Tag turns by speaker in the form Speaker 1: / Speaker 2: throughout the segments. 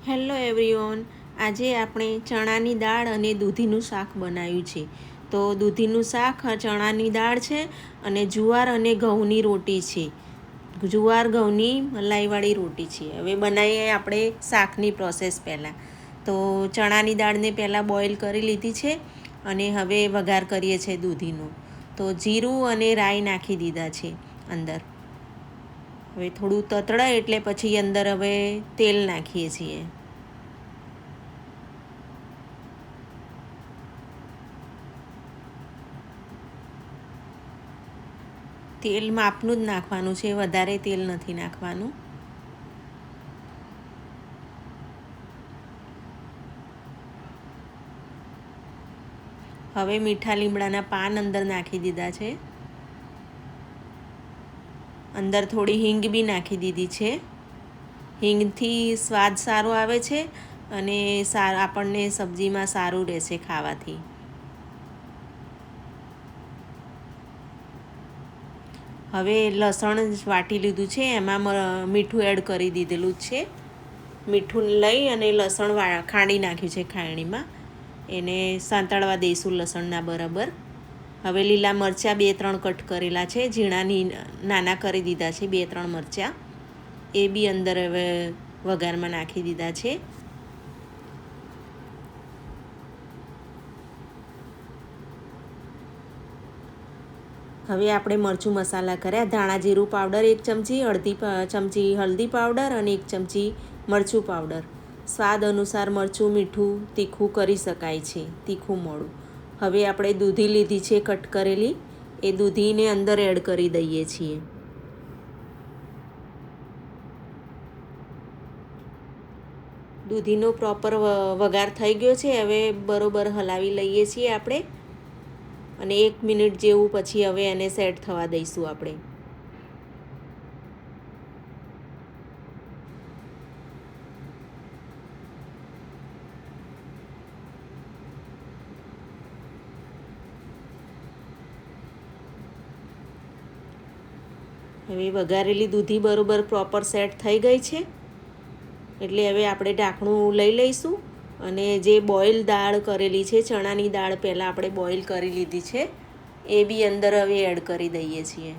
Speaker 1: Hello everyone, આજે આપણે ચણાની દાળ અને દૂધીનું શાક બનાવ્યું છે. તો દૂધીનું શાક ચણાની દાળ છે અને જુવાર અને ઘઉંની રોટી છે. જુવાર ઘઉંની મલાઈવાળી રોટી છે. હવે બનાવીએ આપણે શાકની પ્રોસેસ પહેલાં. તો ચણાની દાળને પહેલાં બોઇલ કરી લીધી છે અને હવે વઘાર કરીએ છીએ દૂધીનો. તો જીરું અને રાઈ નાખી દીધા છે અંદર. હવે થોડું તતડાય એટલે પછી અંદર હવે તેલ નાખીએ છીએ. તેલ માપનું જ નાખવાનું છે, વધારે તેલ નથી નાખવાનું. હવે મીઠા લીમડાના પાન અંદર નાખી દીધા છે. અંદર થોડી હિંગ બી નાખી દીધી છે. હિંગથી સ્વાદ સારો આવે છે અને આપણને સબ્જીમાં સારું રહેશે ખાવાથી. હવે લસણ વાટી લીધું છે, એમાં મીઠું એડ કરી દીધેલું છે. મીઠું લઈ અને લસણ ખાંડી નાખ્યું છે ખાયણીમાં. એને સાંતળવા દઈશું લસણના બરાબર. હવે લીલા મરચાં 2-3 કટ કરેલા છે, ઝીણાની નાના કરી દીધા છે 2-3 મરચાં. એ બી અંદર હવે વઘારમાં નાખી દીધા છે. હવે આપણે મરચું મસાલા કર્યા. ધાણા જીરું પાવડર 1 ચમચી, અડધી ચમચી હળદી પાવડર અને 1 ચમચી મરચું પાવડર. સ્વાદ અનુસાર મરચું, મીઠું, તીખું કરી શકાય છે, તીખું મોડું. હવે આપણે દૂધી લીધી છે કટ કરેલી, એ દૂધીને અંદર એડ કરી દઈએ છીએ. દૂધીનો પ્રોપર વઘાર થઈ ગયો છે. હવે બરોબર હલાવી લઈએ છીએ આપણે અને 1 મિનિટ જેવું પછી હવે એને સેટ થવા દઈશું આપણે. હવે વઘારેલી દૂધી બરોબર પ્રોપર સેટ થઈ ગઈ છે. એટલે હવે આપણે ઢાંકણું લઈ લઈશું અને જે બોઇલ દાળ કરેલી છે, ચણાની દાળ પહેલાં આપણે બોઇલ કરી લીધી છે, એ બી અંદર હવે એડ કરી દઈએ છીએ.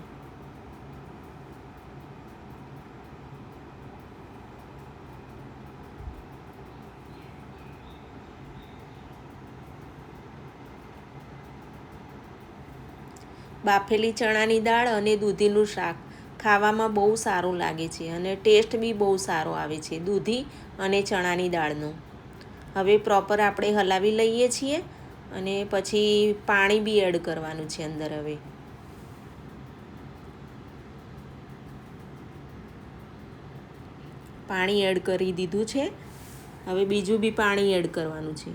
Speaker 1: બાફેલી ચણાની દાળ અને દૂધીનું શાક ખાવામાં બહુ સારું લાગે છે અને ટેસ્ટ બી બહુ સારો આવે છે દૂધી અને ચણાની દાળનો. હવે પ્રોપર આપણે હલાવી લઈએ છીએ અને પછી પાણી બી એડ કરવાનું છે અંદર. હવે પાણી એડ કરી દીધું છે. હવે બીજું બી પાણી એડ કરવાનું છે.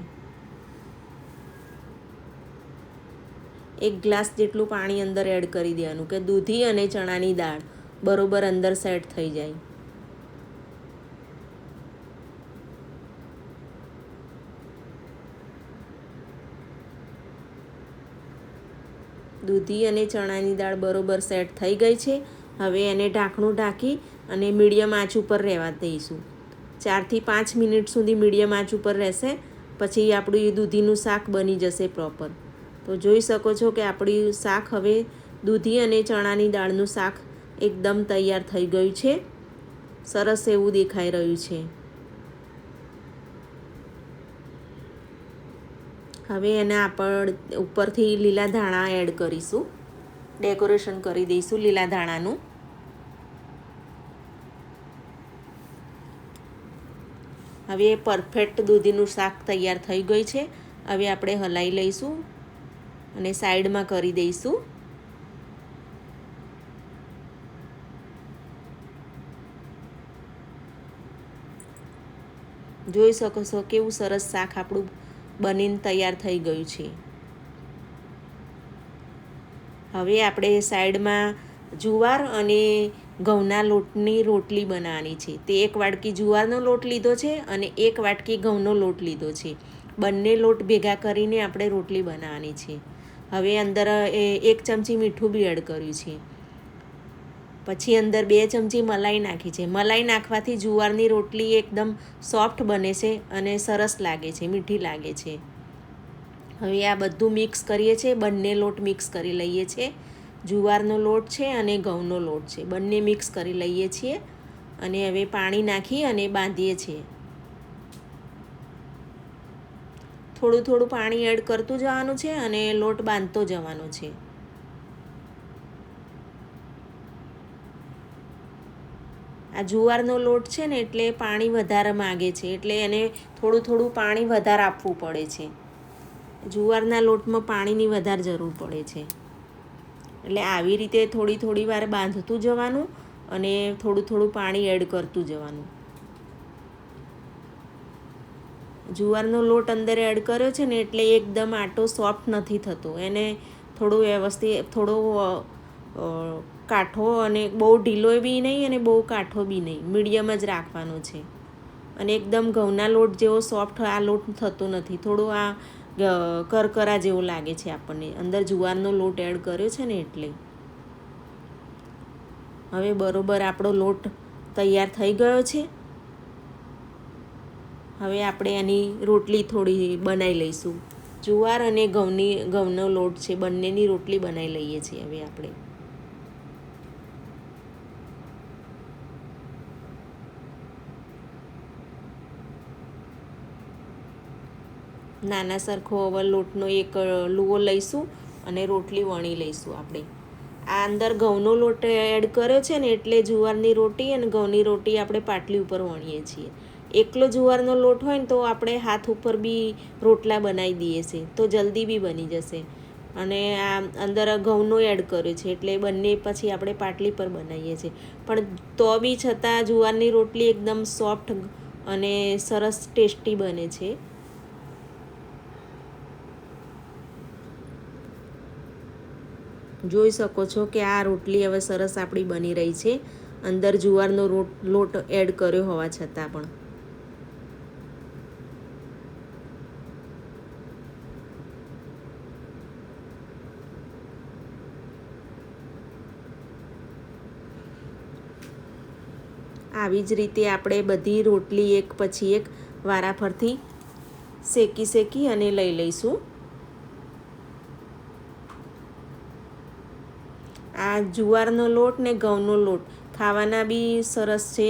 Speaker 1: 1 ગ્લાસ જેટલું પાણી અંદર એડ કરી દેવાનું કે દૂધી અને ચણાની દાળ બરોબર અંદર સેટ થઈ જાય. દૂધી અને ચણાની દાળ બરોબર સેટ થઈ ગઈ છે. હવે એને ઢાંકણું ઢાંકી અને મીડિયમ આંચ ઉપર રહેવા દઈશું. 4 થી 5 મિનિટ સુધી મીડિયમ આંચ ઉપર રહેશે. પછી આપણું દૂધીનું શાક બની જશે પ્રોપર. તો જોઈ શકો છો કે આપણી શાક હવે દૂધી અને ચણાની દાળનું શાક એકદમ તૈયાર થઈ ગયું છે. સરસ એવું દેખાઈ રહ્યું છે. હવે એને આપણે ઉપરથી લીલા ધાણા એડ કરીશું. ડેકોરેશન કરી દઈશું લીલા ધાણાનું. હવે પરફેક્ટ દૂધીનું શાક તૈયાર થઈ ગયું છે. હવે આપણે હલાવી લઈશું અને સાઈડમાં કરી દઈશું. જોઈ શકો છો કેવું સરસ શાક આપણું બનીને તૈયાર થઈ ગયું છે. હવે આપણે સાઈડમાં જુવાર અને ઘઉંના લોટની રોટલી બનાવવાની છે. તે 1 વાટકી જુવારનો લોટ લીધો છે અને 1 વાટકી ઘઉંનો લોટ લીધો છે. બંને લોટ ભેગા કરીને આપણે રોટલી બનાવવાની છે. હવે અંદર 1 ચમચી મીઠું બી એડ કર્યું છે. પછી અંદર 2 ચમચી મલાઈ નાખી છે. મલાઈ નાખવાથી જુવારની રોટલી એકદમ સોફ્ટ બને છે અને સરસ લાગે છે, મીઠી લાગે છે. હવે આ બધું મિક્સ કરીએ છીએ. બંને લોટ મિક્સ કરી લઈએ છીએ. જુવારનો લોટ છે અને ઘઉંનો લોટ છે, બંને મિક્સ કરી લઈએ છીએ અને હવે પાણી નાખી અને બાંધીએ છીએ. થોડું થોડું પાણી એડ કરતું જવાનું છે અને લોટ બાંધતો જવાનો છે. આ જુવારનો લોટ છે ને એટલે પાણી વધારે માગે છે, એટલે એને થોડું થોડું પાણી વધારે આપવું પડે છે. જુવારના લોટમાં પાણીની વધારે જરૂર પડે છે. એટલે આવી રીતે થોડી થોડી વાર બાંધતું જવાનું અને થોડું થોડું પાણી એડ કરતું જવાનું. જુવારનો લોટ અંદર એડ કર્યો છે ને એટલે એકદમ આટો સોફ્ટ નથી થતો. એને થોડું વ્યવસ્થિત, થોડો કાઠો અને બહુ ઢીલો બી નહીં અને બહુ કાઠો બી નહીં, મીડિયમ જ રાખવાનો છે. અને એકદમ ઘઉંના લોટ જેવો સોફ્ટ આ લોટ થતો નથી. થોડું આ કરકરા જેવો લાગે છે આપણને, અંદર જુવારનો લોટ એડ કર્યો છે ને એટલે. હવે બરોબર આપણો લોટ તૈયાર થઈ ગયો છે. હવે આપણે આની રોટલી થોડી બનાવી લઈશું. જુવાર અને ઘઉંનો લોટ છે, બંનેની રોટલી બનાવી લઈએ છીએ હવે આપણે. નાના સરખો હવે લોટનો એક લુવો લઈશું અને રોટલી વણી લઈશું આપણે. આ અંદર ઘઉંનો લોટ એડ કર્યો છે ને એટલે જુવારની રોટી અને ઘઉંની રોટી આપણે પાટલી ઉપર વણીએ છીએ. એકલો જુવારનો લોટ હોય ને તો આપણે હાથ ઉપર બી રોટલા બનાવી દઈએ છીએ, તો જલ્દી બી બની જશે. અને આ અંદર ઘઉંનો એડ કર્યો છે એટલે બંને પછી આપણે પાટલી પર બનાવીએ છીએ. પણ તો બી છતાં જુવારની રોટલી એકદમ સોફ્ટ અને સરસ ટેસ્ટી બને છે. જોઈ શકો છો કે આ રોટલી હવે સરસ આપણી બની રહી છે, અંદર જુવારનો લોટ એડ કર્યો હોવા છતાં પણ. આવી જ રીતે આપણે બધી રોટલી એક પછી એક વારાફરતી શેકી અને લઈ લઈશું. આ જુવારનો લોટ ને ઘઉંનો લોટ ખાવાના બી સરસ છે.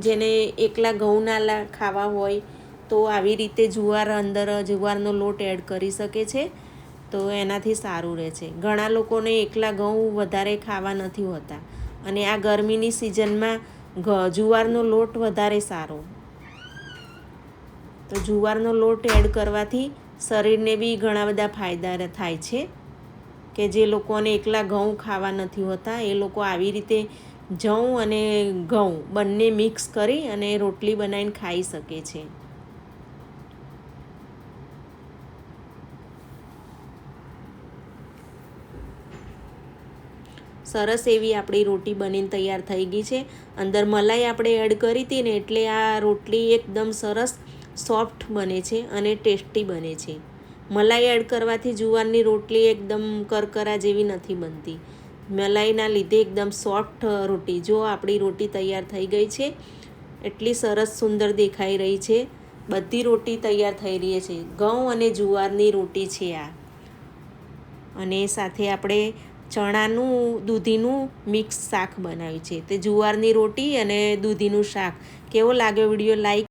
Speaker 1: જેને એકલા ઘઉંના ખાવા હોય તો આવી રીતે જુવારનો લોટ એડ કરી શકે છે, તો એનાથી સારું રહે છે. ઘણા લોકોને એકલા ઘઉં વધારે ખાવા નથી હોતા અને આ ગરમીની સિઝનમાં જુવારનો લોટ વધારે સારો. તો જુવારનો લોટ એડ કરવાથી શરીરને બી ઘણા બધા ફાયદા થાય છે. કે જે લોકોને એકલા ઘઉં ખાવા નથી હોતા એ લોકો આવી રીતે જવ અને ઘઉં બંને મિક્સ કરી અને રોટલી બનાવીને ખાઈ શકે છે. સરસ એવી આપણી રોટી બનીને તૈયાર થઈ ગઈ છે. અંદર મલાઈ આપણે એડ કરી હતી ને એટલે આ રોટલી એકદમ સરસ સોફ્ટ બને છે અને ટેસ્ટી બને છે. મલાઈ એડ કરવાથી જુવારની રોટલી એકદમ કરકરા જેવી નથી બનતી. મલાઈના લીધે એકદમ સોફ્ટ રોટી. જો આપણી રોટી તૈયાર થઈ ગઈ છે, એટલી સરસ સુંદર દેખાઈ રહી છે. બધી રોટી તૈયાર થઈ રહી છે. ઘઉં અને જુવારની રોટી છે આ. અને સાથે આપણે દૂધીનું મિક્સ શાક બનાવ્યું છે. તે જુવારની રોટી અને દૂધીનું શાક. કેવો લાગ્યો વિડીયો? લાઈક